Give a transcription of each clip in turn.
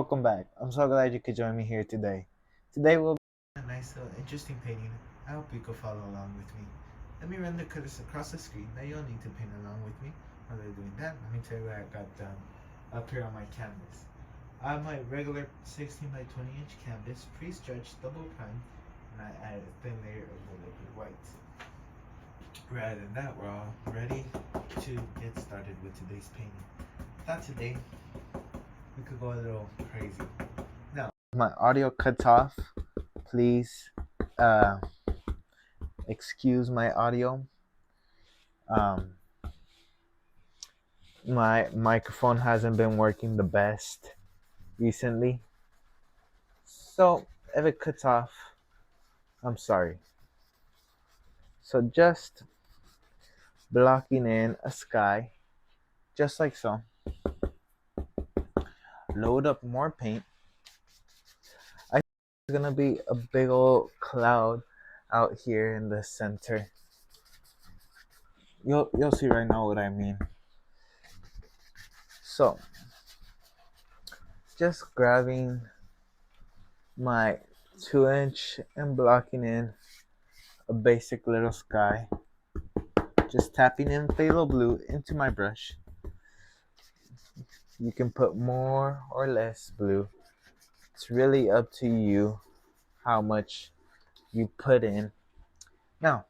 welcome back. I'm so glad you could join me here today. Today we'll a nice, interesting painting. I hope you could follow along with me. Let me run the cursor across the screen. Now you'll need to paint along with me. While they're doing that, let me tell you what I got done up here on my canvas. I have my regular 16 by 20 inch canvas, pre-stretched, double primed, and I added a thin layer of the liquid white. Rather than that, we're all ready to get started with today's painting. Thought today we could go a little crazy. Now, my audio cuts off. Please excuse my audio. My microphone hasn't been working the best recently. So, if it cuts off, I'm sorry. So, just blocking in a sky, just like so. Load up more paint. I think it's gonna be a big old cloud out here in the center. You'll see right now what I mean. So, just grabbing my 2-inch and blocking in a basic little sky. Just tapping in phthalo blue into my brush. You can put more or less blue. It's really up to you how much you put in. Now,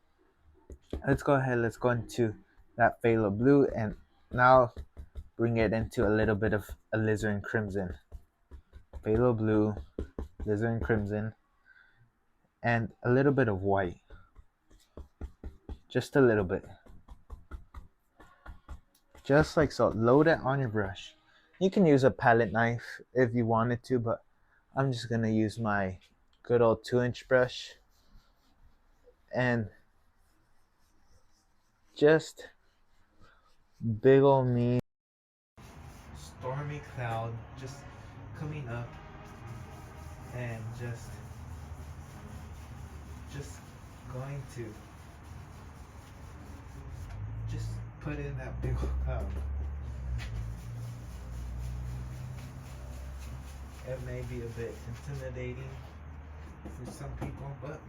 let's go into that phthalo blue and now bring it into a little bit of alizarin crimson. Phthalo blue, alizarin crimson, and a little bit of white. Just a little bit. Just like so. Load it on your brush. You can use a palette knife if you wanted to, but I'm just gonna use my good old 2-inch brush and just big ol' me stormy cloud just coming up and just going to just put in that big old cloud. It may be a bit intimidating for some people, but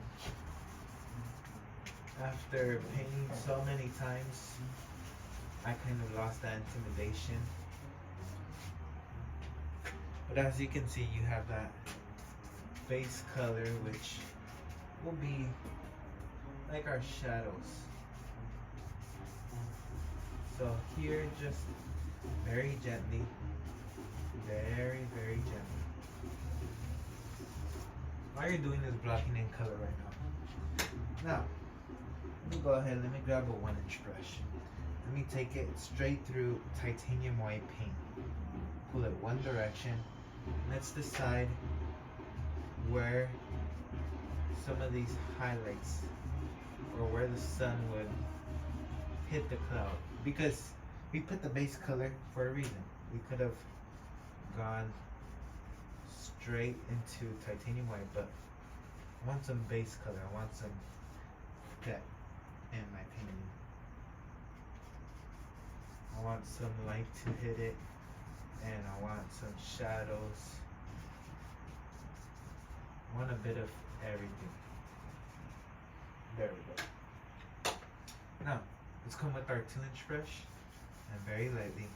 after painting so many times, I kind of lost that intimidation. But as you can see, you have that base color, which will be like our shadows. So here, just very gently, very, very gently. All you're doing is blocking in color right now. Now, let me go ahead, let me grab a 1-inch brush. Let me take it straight through titanium white paint. Pull it one direction. Let's decide where some of these highlights or where the sun would hit the cloud. Because we put the base color for a reason. We could have gone straight into titanium white, but I want some base color. I want some depth in my painting. I want some light to hit it, and I want some shadows. I want a bit of everything. There we go. Now, let's come with our 2-inch brush and very lightly,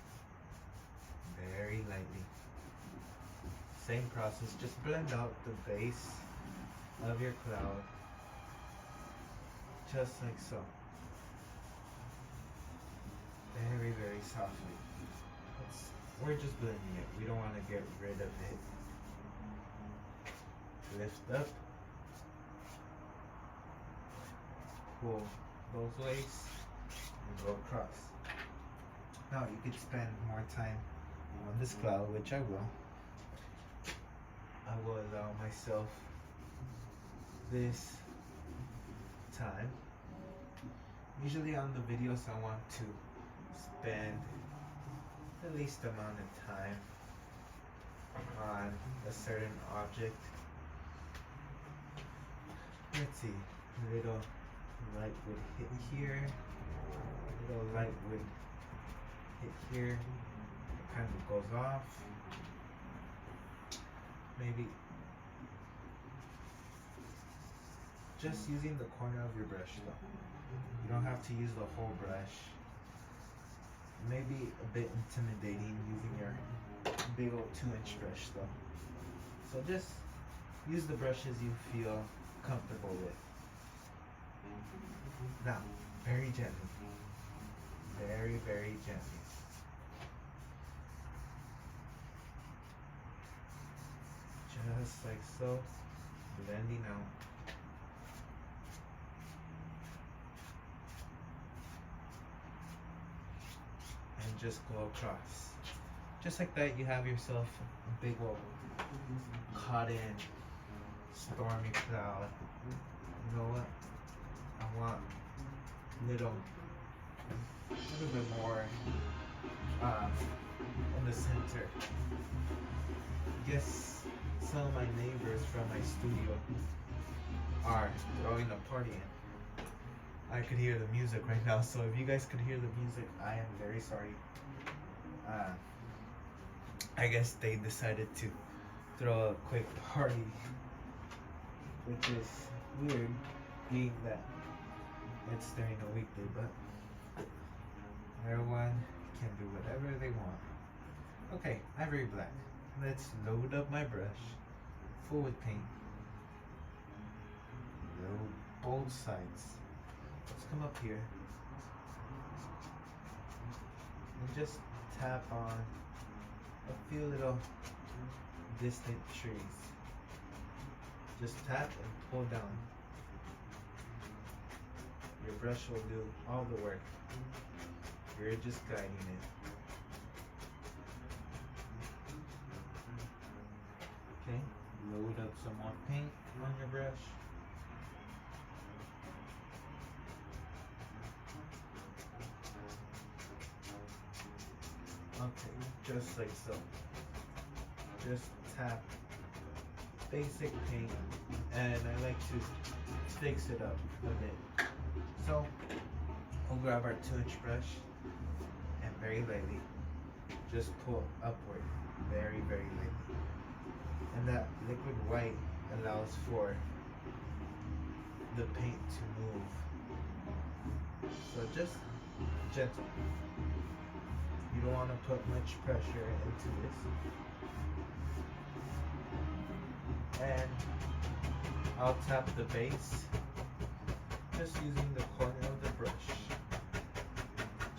same process, just blend out the base of your cloud, just like so. Very, very softly. We're just blending it. We don't want to get rid of it. Lift up. Pull both ways and go across. Now you could spend more time on this cloud, which I will. I will allow myself this time. Usually on the videos I want to spend the least amount of time on a certain object. Let's see, a little light would hit here, a little light would hit here, it kind of goes off. maybe just using the corner of your brush though. You don't have to use the whole brush. It may be a bit intimidating using your big old 2-inch brush though. So just use the brushes you feel comfortable with. Now, very gently. Very, very gently. Just like so. Blending out. And just go across. Just like that, you have yourself a big old cotton stormy cloud. You know what? I want a little bit more in the center. Guess some of my neighbors from my studio are throwing a party in. I could hear the music right now, so if you guys could hear the music, I am very sorry. I guess they decided to throw a quick party, which is weird, being that it's during a weekday, but everyone can do whatever they want. Okay, ivory black. Let's load up my brush, full with paint. Load both sides. Let's come up here and just tap on a few little distant trees. Just tap and pull down. Your brush will do all the work. You're just guiding it. Okay, load up some more paint on your brush. Okay, just like so. Just tap basic paint, and I like to fix it up a bit. So we'll grab our 2-inch brush and very lightly just pull upward, very, very lightly. And that liquid white allows for the paint to move. So just gentle. You don't want to put much pressure into this. And I'll tap the base just using the corner of the brush.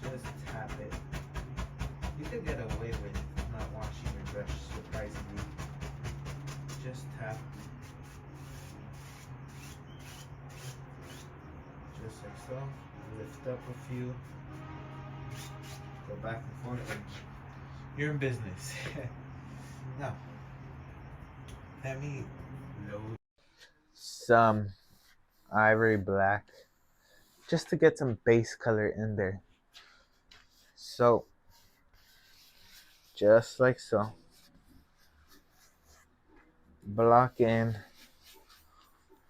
Just tap it. You can get away with not washing your brush, surprisingly. Just tap. Just like so. Lift up a few. Go back and forth, and you're in business. Now, let me load some ivory black just to get some base color in there. So, just like so. Block in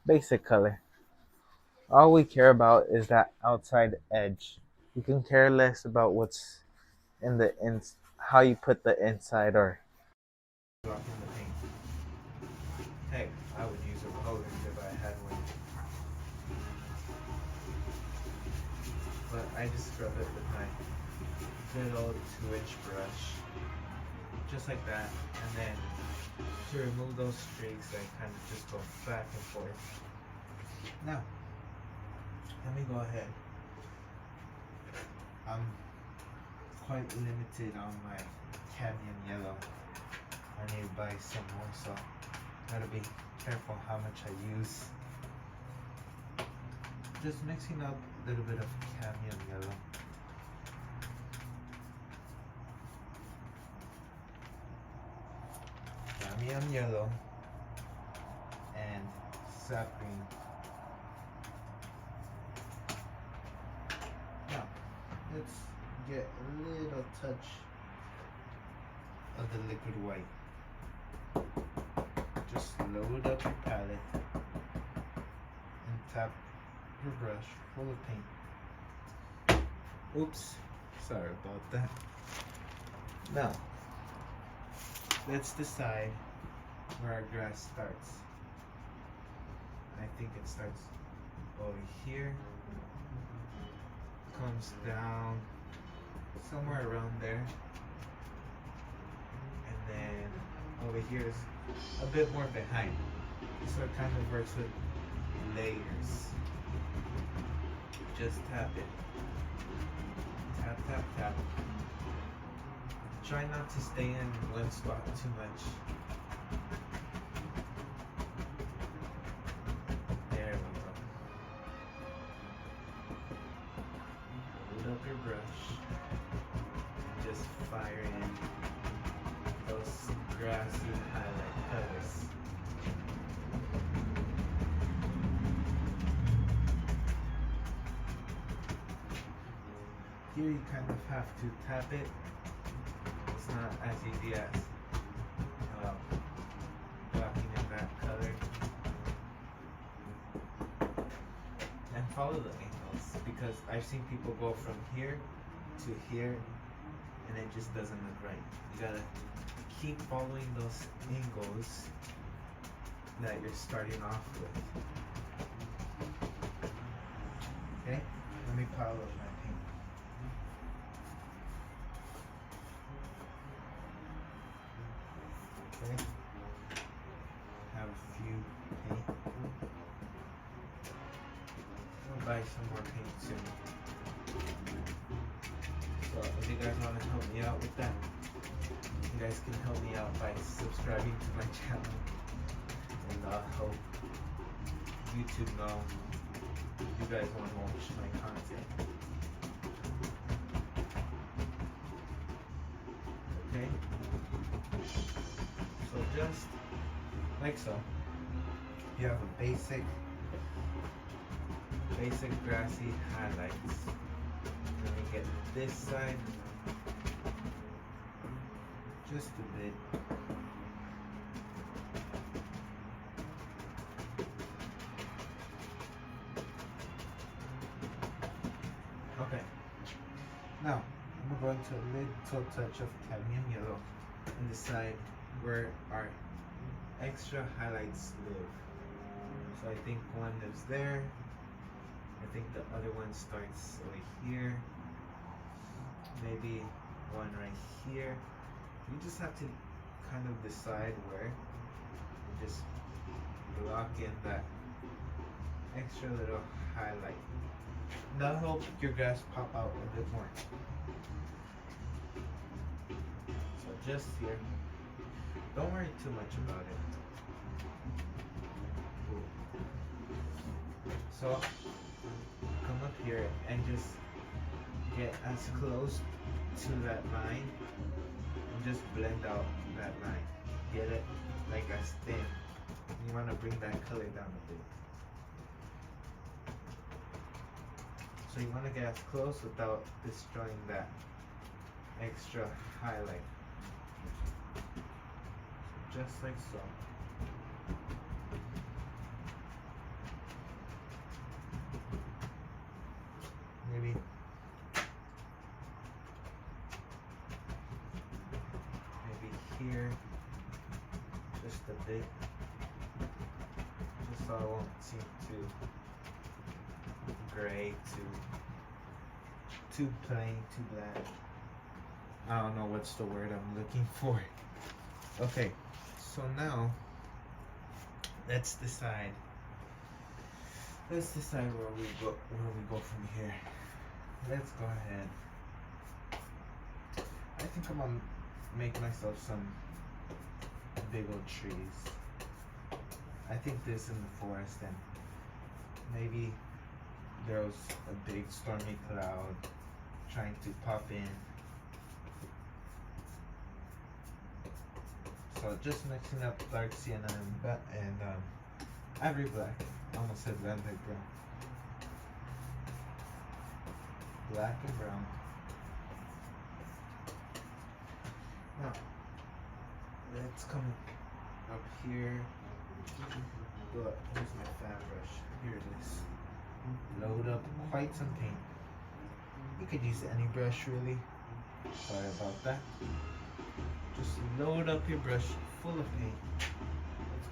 basic color. All we care about is that outside edge. You can care less about what's in the how you put the inside or blocking the paint. Heck, I would use a roller if I had one. But I just scrub it with my good old 2-inch brush. Just like that. And then to remove those streaks, I kind of just go back and forth. Now, let me go ahead. I'm quite limited on my cadmium yellow. I need to buy some more, so gotta be careful how much I use. Just mixing up a little bit of cadmium yellow. Cadmium yellow and sap green. Now, let's get a little touch of the liquid white. Just load up your palette and tap your brush full of paint. Oops, sorry about that. Now, let's decide where our grass starts. I think it starts over here, comes down somewhere around there, and then over here is a bit more behind. So it kind of works with layers. Just tap it. Tap, tap, tap. Try not to stay in one spot too much. There we go. Load up your brush. Just fire in those grassy highlight colors. Here you kind of have to tap it. It's not as easy as blocking in that color. And follow the angles, because I've seen people go from here to here and it just doesn't look right. You gotta keep following those angles that you're starting off with. Okay, let me pile up my paint. Okay, have a few paint. I'll buy some more paint soon. So if you guys want to help me out with that, you guys can help me out by subscribing to my channel, and help YouTube know you guys want to watch my content. Okay? So just like so. You have a basic grassy highlights. Let me get this side just a bit. Okay. Now I'm going to a little touch of cadmium yellow and decide where our extra highlights live. So I think one lives there. I think the other one starts over here. Maybe one right here. You just have to kind of decide where. And just block in that extra little highlight. That'll help your grass pop out a bit more. So just here. Don't worry too much about it. So come up here and just get as close to that line and just blend out that line. Get it like as thin. You want to bring that color down a bit. So you want to get as close without destroying that extra highlight. Just like so. Maybe here just a bit, just so I won't seem too gray, too plain, too bland. I don't know what's the word I'm looking for. Okay, so now let's decide where we go from here. Let's go ahead. I think I'm gonna make myself some big old trees. I think this in the forest, and maybe there was a big stormy cloud trying to pop in. So just mixing up dark sienna and ivory black. I almost said vandyke brown. Black and brown. Now, let's come up here. But here's my fan brush. Here it is. Load up quite some paint. You could use any brush really. Sorry about that. Just load up your brush full of paint.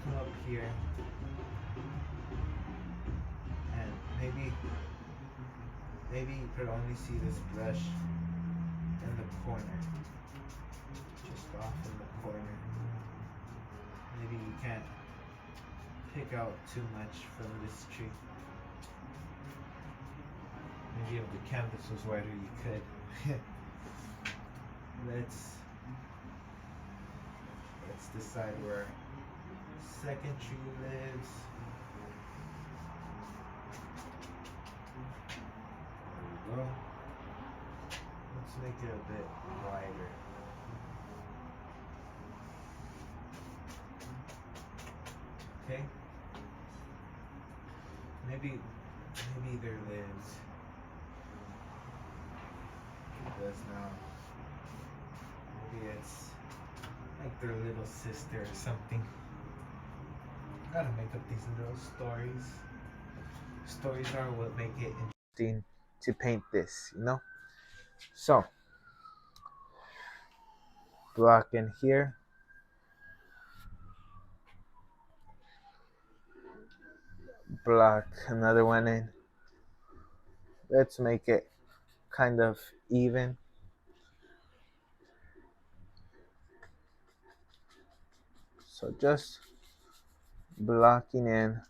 come up here and maybe you could only see this brush in the corner, just off in the corner. Maybe you can't pick out too much from this tree. Maybe if the canvas was wider you could. Let's decide where second tree lives. There we go. Let's make it a bit wider. Okay. Maybe there lives. It does now. Maybe it's like their little sister or something. Gotta make up these little stories. Stories are what make it interesting to paint this, you know? So, block in here. Block another one in. Let's make it kind of even. So just blocking in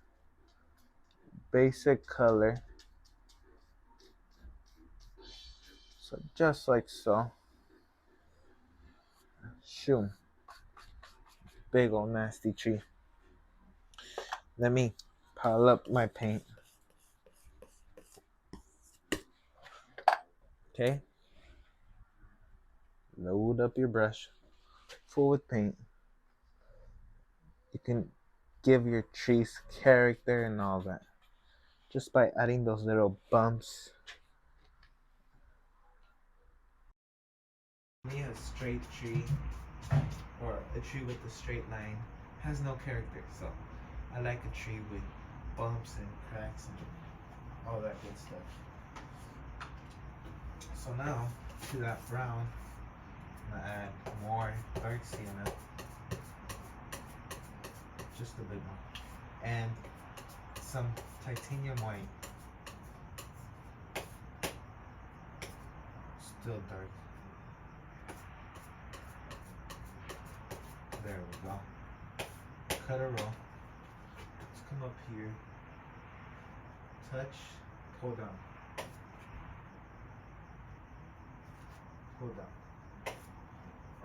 basic color. So just like so. Shoom. Big old nasty tree. Let me pile up my paint. Okay. Load up your brush full with paint. You can give your trees character and all that just by adding those little bumps. Me, a straight tree or a tree with a straight line has no character, so I like a tree with bumps and cracks and all that good stuff. So now to that brown, I'm gonna add more dark sienna, just a bit more, and some titanium white, still dark. There we go. Cut a row. Let's come up here. Touch. Pull down. Pull down.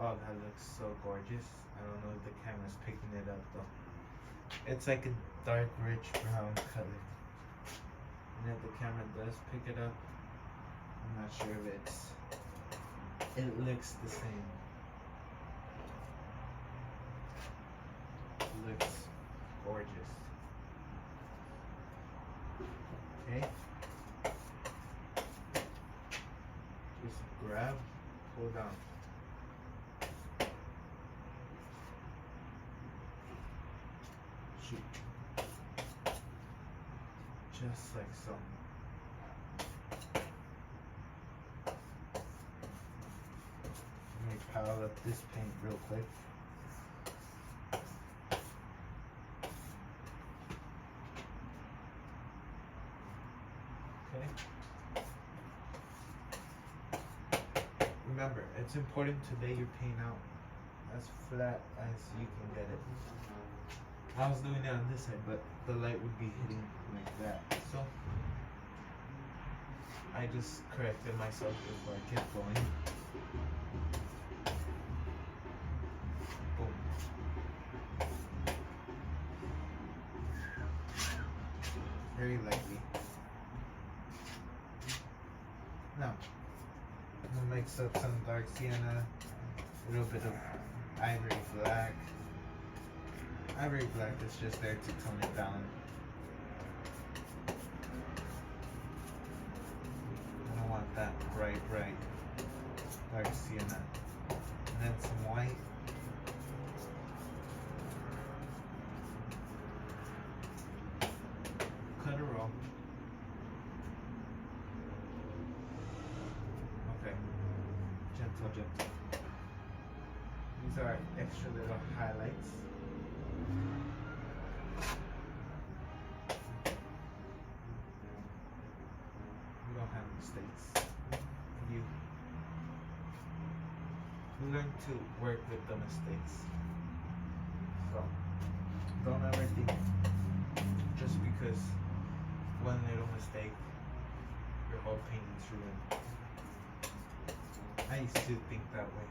Oh, that looks so gorgeous. I don't know if the camera's picking it up though. It's like a dark, rich brown color. And if the camera does pick it up, I'm not sure if it looks the same. Looks gorgeous. Okay. Just grab, pull down. Shoot. Just like so. Let me pile up this paint real quick. Remember, it's important to lay your paint out as flat as you can get it. I was doing it on this side, but the light would be hitting like that. So I just corrected myself before I kept going. Boom. Very lightly. Now, I'm gonna mix up some dark sienna, a little bit of ivory black. Ivory black is just there to tone it down. I don't want that bright dark sienna. And then some white. Cut a row. Okay. Gentle. These are extra little highlights. learn to work with the mistakes. So don't ever think just because one little mistake your whole painting's ruined. I used to think that way.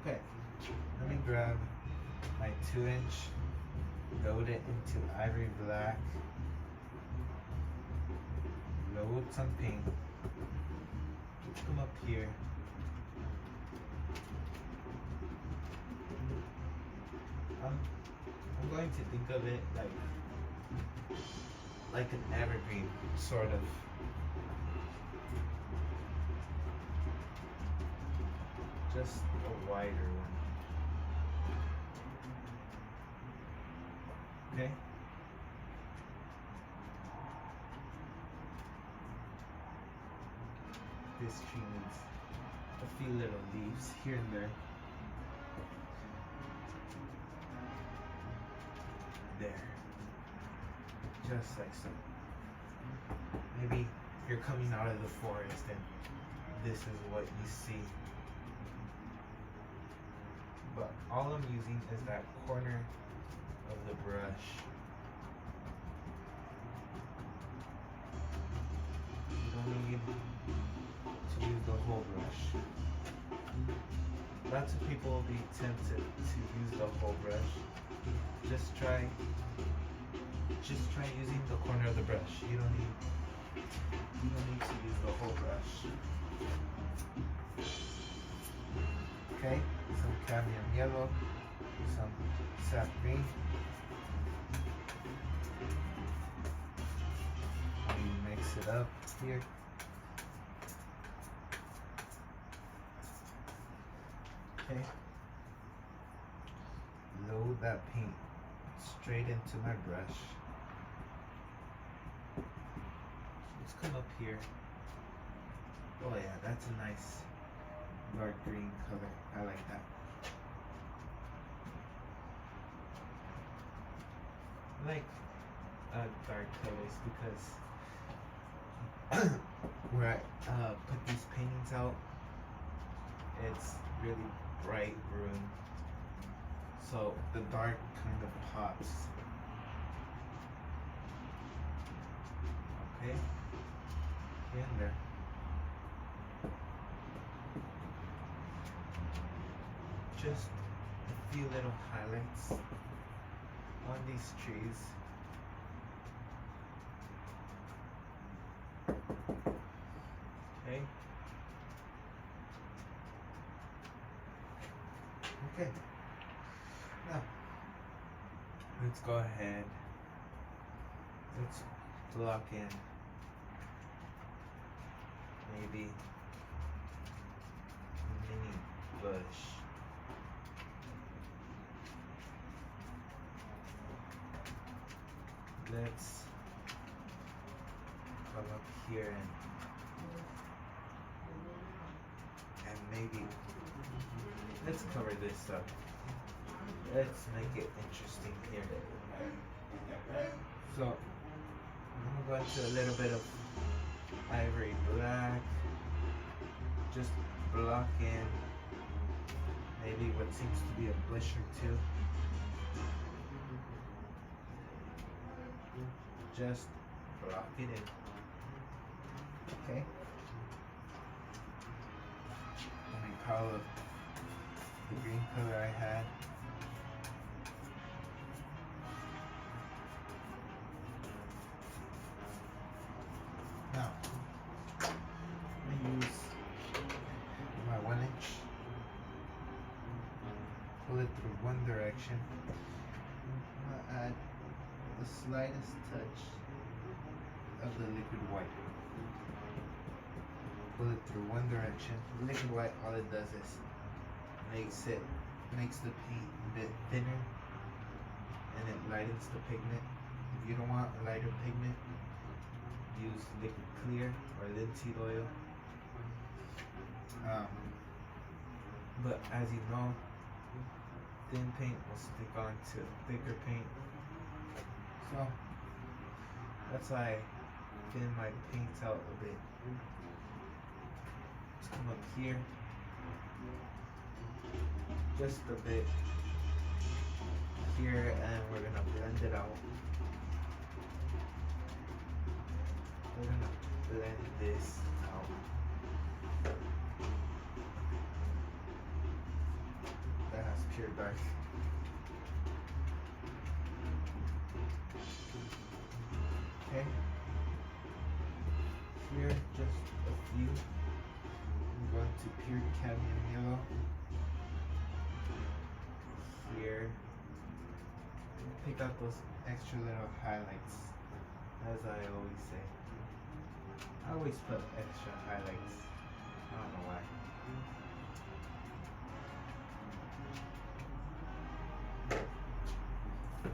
Okay, let me grab my 2-inch, load it into ivory black, load some paint, come up here, I'm going to think of it like an evergreen, sort of. Just a wider one. Okay? This tree needs a few little leaves here and there. There. Just like so. Maybe you're coming out of the forest and this is what you see. But all I'm using is that corner of the brush. You don't need to use the whole brush. Lots of people will be tempted to use the whole brush. Just try using the corner of the brush. You don't need to use the whole brush. Okay, some cadmium yellow, some sap green. We mix it up here. Okay. Load that paint straight into my brush. Let's come up here. Oh yeah, that's a nice dark green color. I like that. I like dark colors because where I put these paintings out, it's really bright room, so the dark kind of pops. Okay, here and there. Just a few little highlights on these trees. Okay. Okay. Now, let's go ahead. Let's block in maybe a mini bush. Let's come up here and maybe let's cover this up. Let's make it interesting here. So I'm going to go into a little bit of ivory black. Just block in maybe what seems to be a bush or two. Just block it in. Okay. Let me pile up the green color I had. Now, I'm going to use my 1-inch. Pull it through one direction. I'm going to add the slightest touch of the liquid white. Pull it through one direction. The liquid white, all it does is makes the paint a bit thinner and it lightens the pigment. If you don't want a lighter pigment, use liquid clear or linseed oil. But as you know, thin paint will stick onto thicker paint. So that's why I thin my paints out a bit. Let's come up here. Just a bit here, and we're gonna blend it out. We're gonna blend this out. That has pure dark. Okay. Here, just a few. I'm going to pure cadmium yellow. Here. Pick out those extra little highlights, as I always say. I always put extra highlights. I don't know why.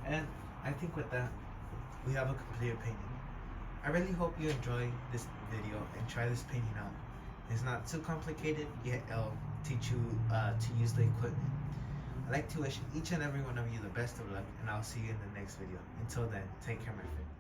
And I think with that, we have a completed painting. I really hope you enjoy this video and try this painting out. It's not too complicated, yet it'll teach you to use the equipment. I'd like to wish each and every one of you the best of luck, and I'll see you in the next video. Until then, take care, my friend.